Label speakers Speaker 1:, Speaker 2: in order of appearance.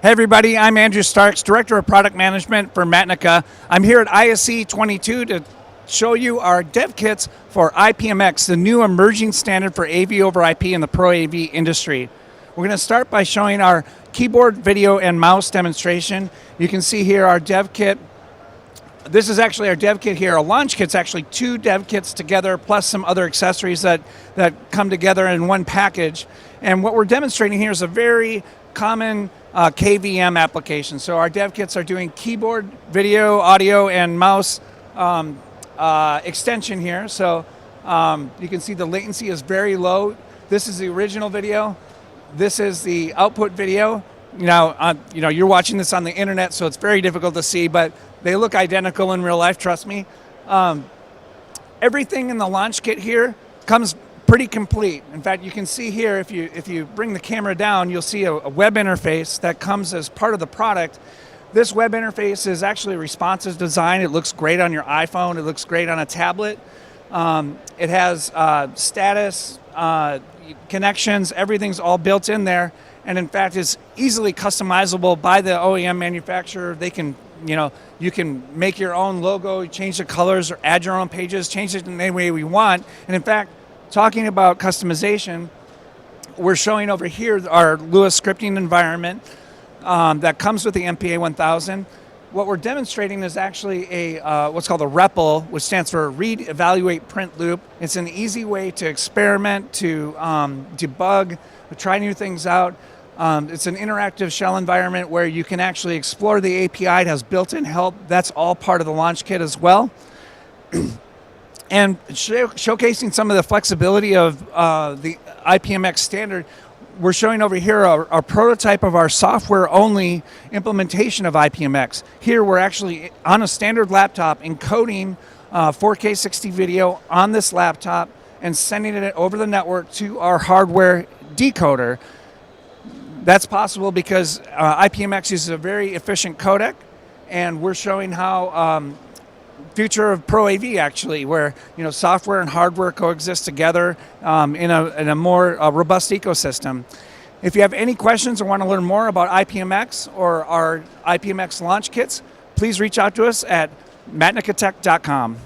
Speaker 1: Hey everybody, I'm Andrew Starks, Director of Product Management for Macnica. I'm here at ISE 22 to show you our dev kits for IPMX, the new emerging standard for AV over IP in the Pro AV industry. We're going to start by showing our keyboard, video, and mouse demonstration. You can see here our dev kit. This is actually our dev kit here. Our launch kit's actually two dev kits together, plus some other accessories that come together in one package. And what we're demonstrating here is a very common KVM application. So our dev kits are doing keyboard, video, audio, and mouse extension here. So you can see the latency is very low. This is the original video. This is the output video. You're watching this on the internet, so it's very difficult to see, but they look identical in real life, trust me. Everything in the launch kit here comes pretty complete. In fact, you can see here, if you bring the camera down, you'll see a web interface that comes as part of the product. This web interface is actually responsive design. It looks great on your iPhone. It looks great on a tablet. It has status, connections, everything's all built in there. And in fact, it's easily customizable by the OEM manufacturer. They can, you can make your own logo, change the colors, or add your own pages, change it in any way we want. And in fact, talking about customization, we're showing over here our Lewis scripting environment that comes with the MPA1000. What we're demonstrating is actually a what's called a REPL, which stands for Read, Evaluate, Print Loop. It's an easy way to experiment, to debug, to try new things out. It's an interactive shell environment where you can actually explore the API. It has built-in help. That's all part of the launch kit as well. And showcasing some of the flexibility of the IPMX standard, we're showing over here a prototype of our software-only implementation of IPMX. Here we're actually on a standard laptop encoding 4K 60 video on this laptop and sending it over the network to our hardware decoder. That's possible because IPMX uses a very efficient codec, and we're showing how future of Pro AV actually, where software and hardware coexist together in a more robust ecosystem. If you have any questions or want to learn more about IPMX or our IPMX launch kits, please reach out to us at macnicatech.com.